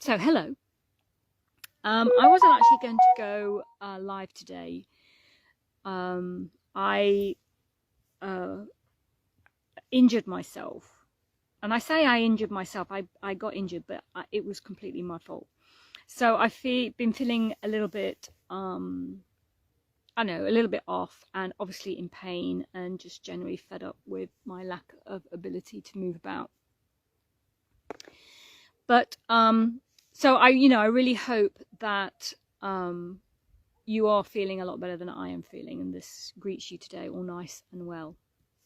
So hello. I wasn't actually going to go live today. I injured myself. And I say I injured myself. I got injured, but it was completely my fault. So I've been feeling a little bit, a little bit off, and obviously in pain, and just generally fed up with my lack of ability to move about. But so I really hope that you are feeling a lot better than I am feeling, and this greets you today all nice and well.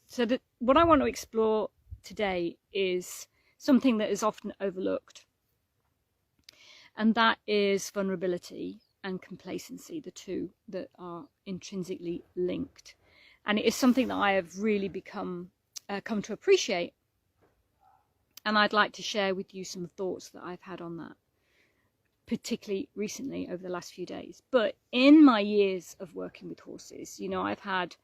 So what I want to explore today is something that is often overlooked, and that is vulnerability and complacency, the two that are intrinsically linked. And it is something that I have really come to appreciate, and I'd like to share with you some thoughts that I've had on that, particularly recently over the last few days. But in my years of working with horses, I've had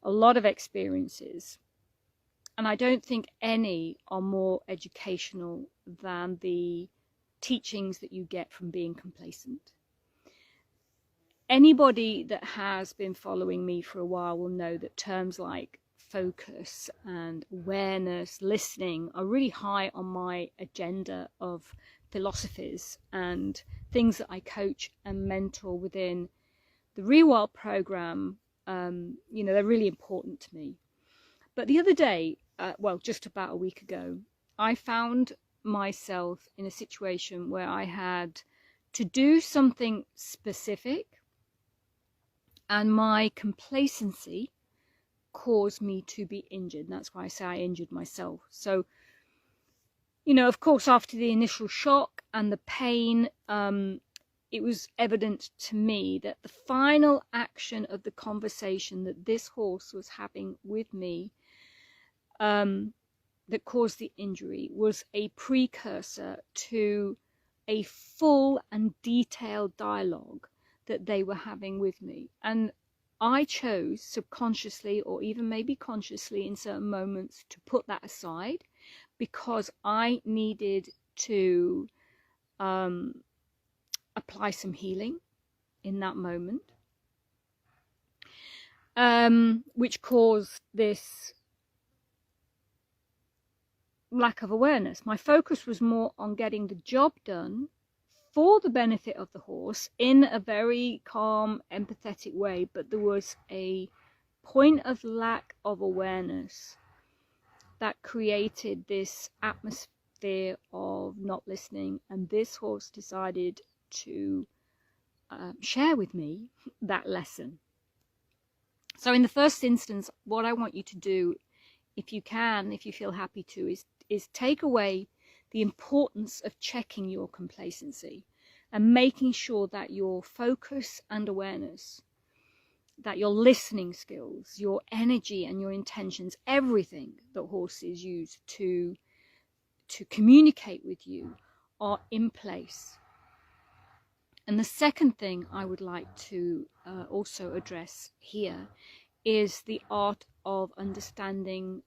a lot of experiences, and I don't think any are more educational than the teachings that you get from being complacent. Anybody that has been following me for a while will know that terms like focus and awareness, listening, are really high on my agenda of philosophies and things that I coach and mentor within the Rewild program. They're really important to me. But the other day, just about a week ago, I found myself in a situation where I had to do something specific, and my complacency caused me to be injured. And that's why I say I injured myself. So, of course, after the initial shock and the pain, it was evident to me that the final action of the conversation that this horse was having with me that caused the injury was a precursor to a full and detailed dialogue that they were having with me. And I chose subconsciously, or even maybe consciously in certain moments, to put that aside because I needed to apply some healing in that moment, which caused this lack of awareness. My focus was more on getting the job done for the benefit of the horse in a very calm, empathetic way, but there was a point of lack of awareness that created this atmosphere of not listening, and this horse decided to share with me that lesson. So in the first instance, what I want you to do, if you can, if you feel happy to, is take away the importance of checking your complacency and making sure that your focus and awareness, that your listening skills, your energy and your intentions, everything that horses use to communicate with you, are in place. And the second thing I would like to also address here is the art of understanding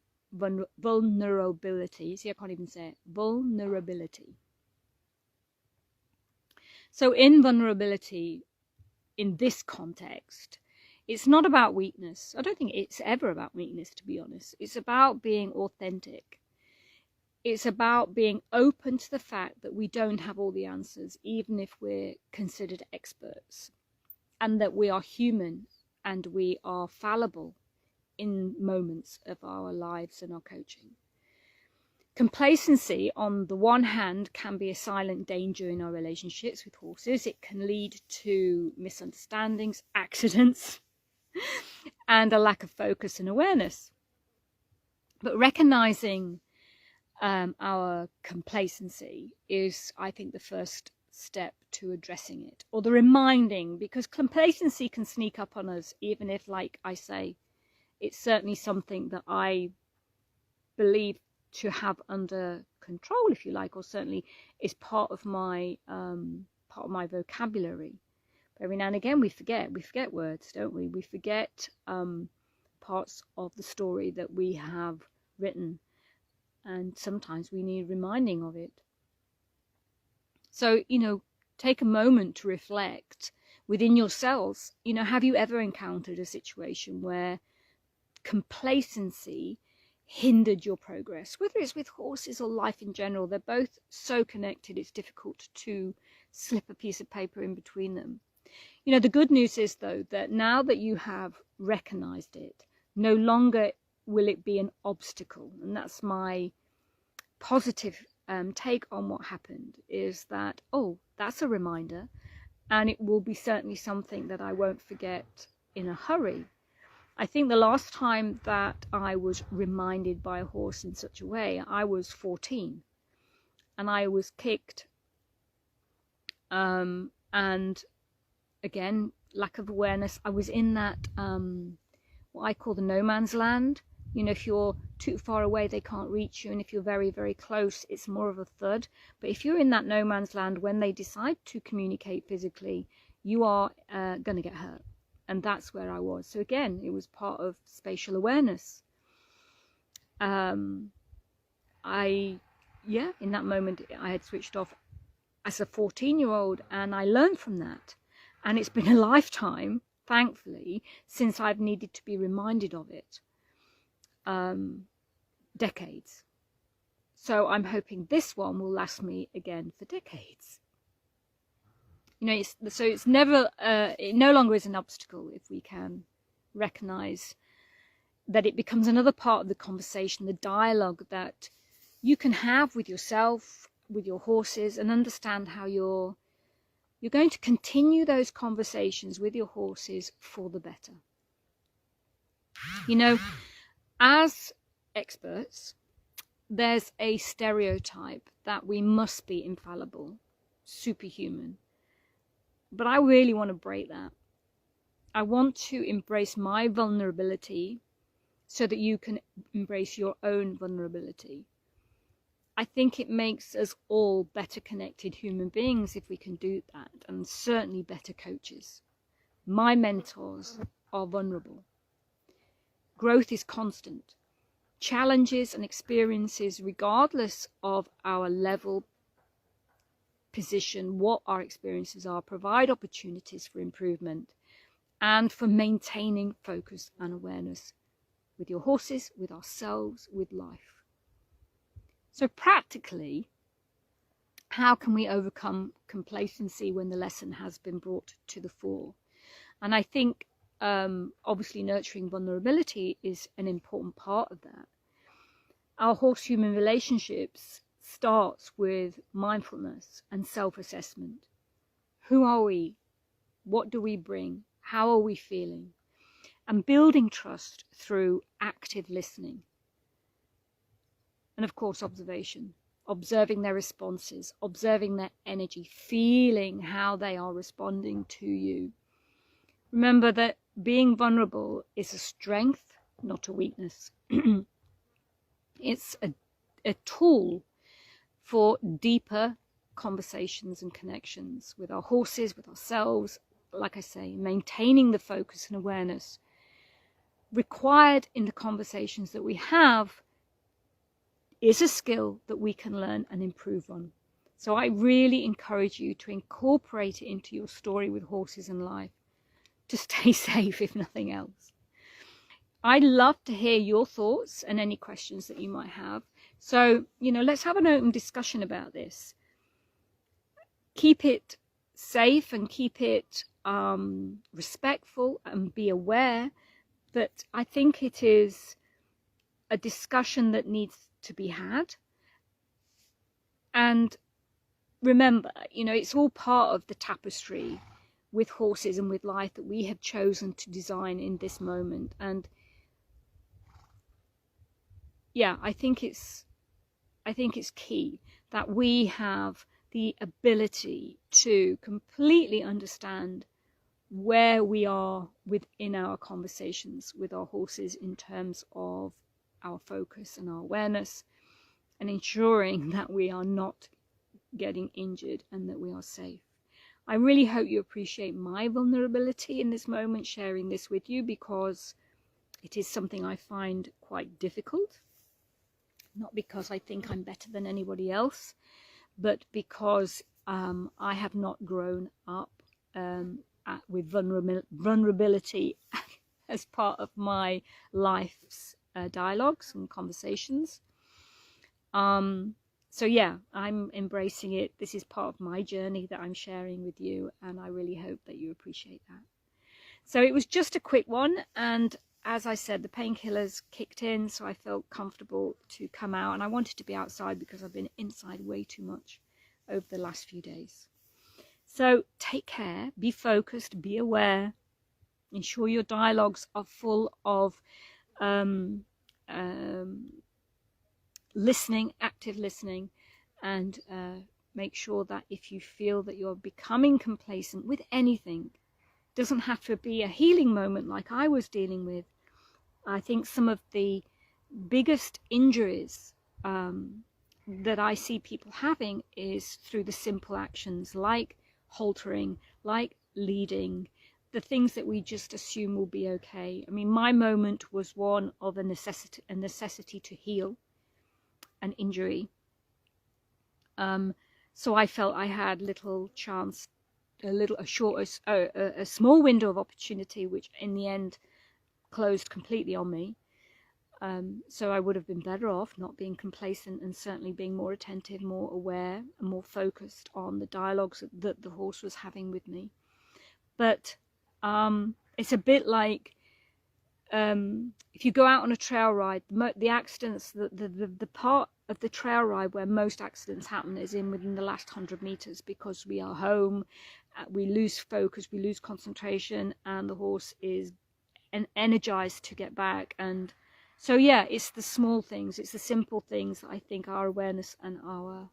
vulnerability. See, I can't even say it. Vulnerability. So in vulnerability, in this context, it's not about weakness. I don't think it's ever about weakness, to be honest. It's about being authentic. It's about being open to the fact that we don't have all the answers, even if we're considered experts, and that we are human and we are fallible in moments of our lives and our coaching. Complacency, on the one hand, can be a silent danger in our relationships with horses. It can lead to misunderstandings, accidents, and a lack of focus and awareness. But recognizing our complacency is, I think, the first step to addressing it, or the reminding, because complacency can sneak up on us, even if, like I say, it's certainly something that I believe to have under control, if you like, or certainly is part of my vocabulary. But every now and again we forget words, don't we? We forget parts of the story that we have written, and sometimes we need reminding of it. So, take a moment to reflect within yourselves. Have you ever encountered a situation where complacency hindered your progress? Whether it's with horses or life in general, they're both so connected, it's difficult to slip a piece of paper in between them. The good news is, though, that now that you have recognized it, no longer will it be an obstacle. And that's my positive take on what happened, is that, oh, that's a reminder, and it will be certainly something that I won't forget in a hurry. I think the last time that I was reminded by a horse in such a way, I was 14, and I was kicked, and again, lack of awareness. I was in that what I call the no man's land. If you're too far away, they can't reach you, and if you're very, very close, it's more of a thud. But if you're in that no man's land, when they decide to communicate physically, you are going to get hurt. And that's where I was. So again, it was part of spatial awareness. In that moment, I had switched off as a 14-year-old, and I learned from that. And it's been a lifetime, thankfully, since I've needed to be reminded of it. Decades. So I'm hoping this one will last me again for decades. It's never, it no longer is an obstacle if we can recognize that it becomes another part of the conversation, the dialogue that you can have with yourself, with your horses, and understand how you're going to continue those conversations with your horses for the better. As experts, there's a stereotype that we must be infallible, superhuman. But I really want to break that. I want to embrace my vulnerability so that you can embrace your own vulnerability. I think it makes us all better connected human beings if we can do that, and certainly better coaches. My mentors are vulnerable. Growth is constant. Challenges and experiences, regardless of our level, position, what our experiences are, provide opportunities for improvement and for maintaining focus and awareness with your horses, with ourselves, with life. So practically, how can we overcome complacency when the lesson has been brought to the fore? And I think obviously nurturing vulnerability is an important part of that. Our horse-human relationships starts with mindfulness and self-assessment. Who are we? What do we bring? How are we feeling? And building trust through active listening. And of course, observation. Observing their responses, observing their energy, feeling how they are responding to you. Remember that being vulnerable is a strength, not a weakness. It's a tool for deeper conversations and connections with our horses, with ourselves. Like I say, maintaining the focus and awareness required in the conversations that we have is a skill that we can learn and improve on. So I really encourage you to incorporate it into your story with horses and life, to stay safe, if nothing else. I'd love to hear your thoughts and any questions that you might have. So, let's have an open discussion about this. Keep it safe and keep it respectful, and be aware that I think it is a discussion that needs to be had. And remember, it's all part of the tapestry with horses and with life that we have chosen to design in this moment. And yeah, I think it's key that we have the ability to completely understand where we are within our conversations with our horses in terms of our focus and our awareness, and ensuring that we are not getting injured and that we are safe. I really hope you appreciate my vulnerability in this moment, sharing this with you, because it is something I find quite difficult. Not because I think I'm better than anybody else, but because I have not grown up with vulnerability as part of my life's dialogues and conversations. So yeah, I'm embracing it. This is part of my journey that I'm sharing with you, and I really hope that you appreciate that. So it was just a quick one, and as I said, the painkillers kicked in, so I felt comfortable to come out, and I wanted to be outside because I've been inside way too much over the last few days. So take care, be focused, be aware, ensure your dialogues are full of listening, active listening, and make sure that if you feel that you're becoming complacent with anything, doesn't have to be a healing moment like I was dealing with. I think some of the biggest injuries that I see people having is through the simple actions like haltering, like leading, the things that we just assume will be okay. I mean, my moment was one of a necessity to heal an injury. So I felt I had little chance, a small window of opportunity, which in the end closed completely on me. So I would have been better off not being complacent and certainly being more attentive, more aware, and more focused on the dialogues that the horse was having with me. But it's a bit like if you go out on a trail ride, the accidents, the part of the trail ride where most accidents happen is within the last 100 meters, because we are home, we lose focus, we lose concentration, and the horse is energized to get back. And so yeah, it's the small things, it's the simple things that I think our awareness and our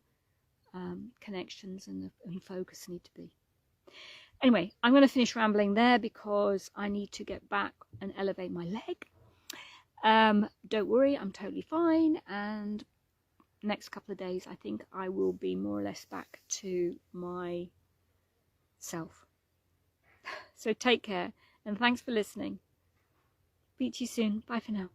connections and focus need to be. Anyway, I'm going to finish rambling there because I need to get back and elevate my leg. Don't worry, I'm totally fine, and next couple of days I think I will be more or less back to my self. So take care, and thanks for listening. Speak to you soon. Bye for now.